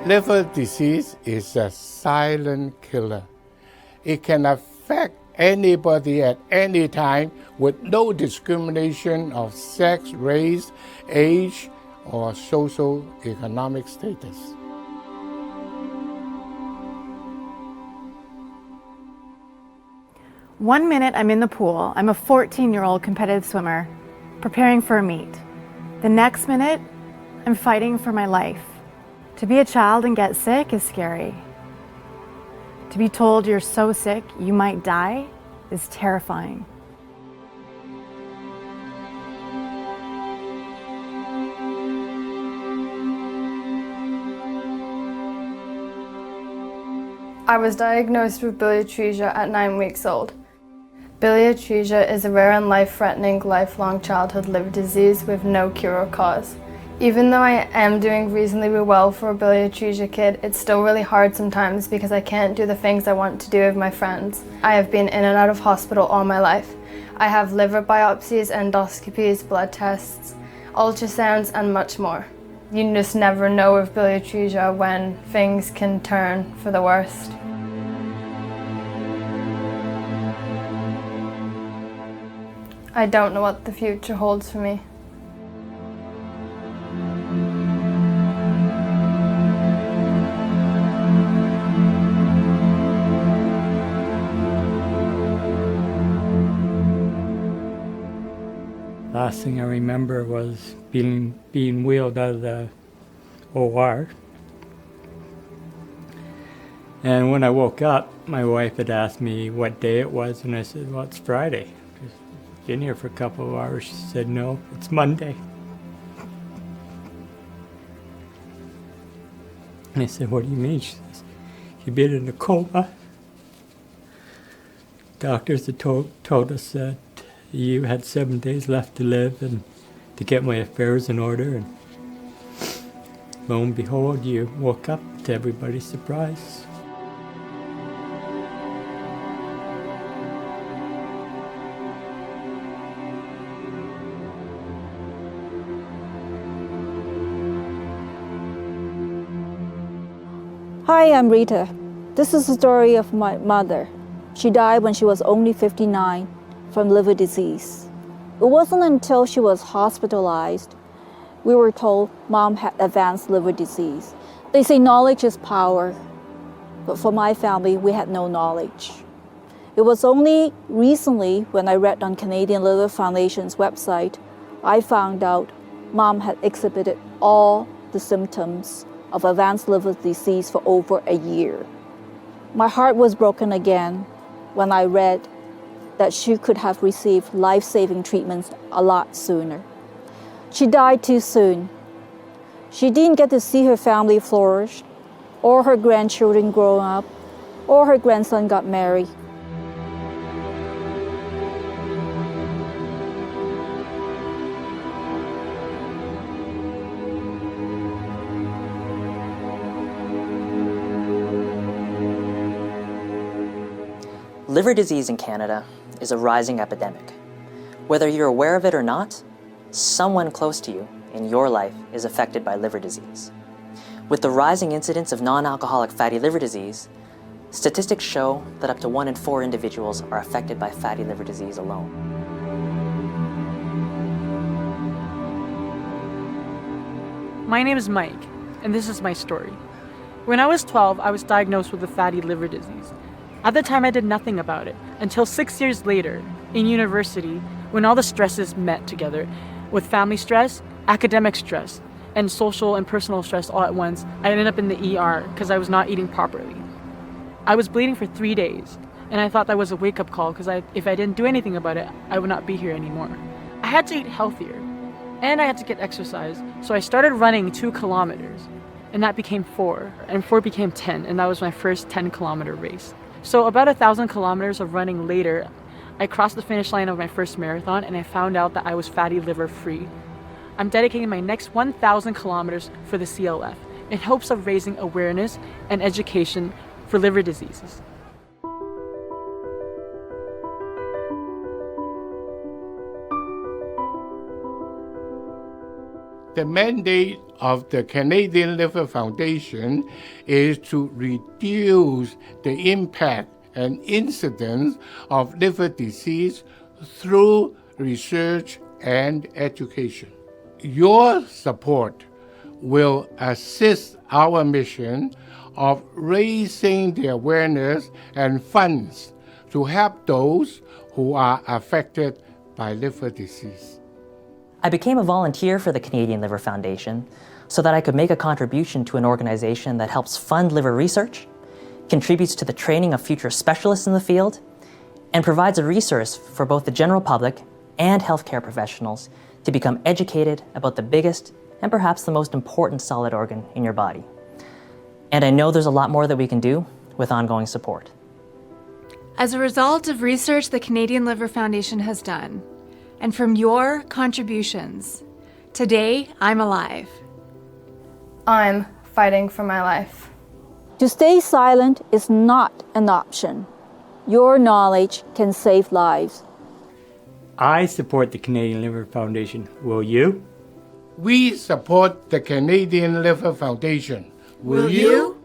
Liver disease is a silent killer. It can affect anybody at any time with no discrimination of sex, race, age, or socio-economic status. One minute I'm in the pool, I'm a 14-year-old competitive swimmer, preparing for a meet. The next minute, I'm fighting for my life. To be a child and get sick is scary. To be told you're so sick you might die is terrifying. I was diagnosed with biliary atresia at 9 weeks old. Biliary atresia is a rare and life-threatening lifelong childhood liver disease with no cure or cause. Even though I am doing reasonably well for a biliary atresia kid, it's still really hard sometimes because I can't do the things I want to do with my friends. I have been in and out of hospital all my life. I have liver biopsies, endoscopies, blood tests, ultrasounds, and much more. You just never know with biliary atresia when things can turn for the worst. I don't know what the future holds for me. Last thing I remember was being wheeled out of the OR. And when I woke up, my wife had asked me what day it was, and I said, well, it's Friday. I've been here for a couple of hours. She said, no, it's Monday. And I said, what do you mean? She says, you've been in a coma. Doctors had told us that you had 7 days left to live and to get my affairs in order, and lo and behold, you woke up to everybody's surprise. Hi, I'm Rita. This is the story of my mother. She died when she was only 59 from liver disease. It wasn't until she was hospitalized we were told Mom had advanced liver disease. They say knowledge is power, but for my family, we had no knowledge. It was only recently when I read on Canadian Liver Foundation's website, I found out Mom had exhibited all the symptoms of advanced liver disease for over a year. My heart was broken again when I read that she could have received life-saving treatments a lot sooner. She died too soon. She didn't get to see her family flourish, or her grandchildren grow up, or her grandson got married. Liver disease in Canada is a rising epidemic. Whether you're aware of it or not, someone close to you in your life is affected by liver disease. With the rising incidence of non-alcoholic fatty liver disease, statistics show that up to 1 in 4 individuals are affected by fatty liver disease alone. My name is Mike, and this is my story. When I was 12, I was diagnosed with a fatty liver disease. At the time, I did nothing about it until 6 years later, in university, when all the stresses met together, with family stress, academic stress, and social and personal stress all at once, I ended up in the ER because I was not eating properly. I was bleeding for 3 days, and I thought that was a wake-up call because if I didn't do anything about it, I would not be here anymore. I had to eat healthier, and I had to get exercise, so I started running 2 kilometers, and that became 4, and 4 became 10, and that was my first 10-kilometer race. So about 1,000 kilometers of running later, I crossed the finish line of my first marathon and I found out that I was fatty liver free. I'm dedicating my next 1,000 kilometers for the CLF in hopes of raising awareness and education for liver diseases. The mandate of the Canadian Liver Foundation is to reduce the impact and incidence of liver disease through research and education. Your support will assist our mission of raising the awareness and funds to help those who are affected by liver disease. I became a volunteer for the Canadian Liver Foundation so that I could make a contribution to an organization that helps fund liver research, contributes to the training of future specialists in the field, and provides a resource for both the general public and healthcare professionals to become educated about the biggest and perhaps the most important solid organ in your body. And I know there's a lot more that we can do with ongoing support. As a result of research the Canadian Liver Foundation has done, and from your contributions, today I'm alive. I'm fighting for my life. To stay silent is not an option. Your knowledge can save lives. I support the Canadian Liver Foundation. Will you? We support the Canadian Liver Foundation. Will you?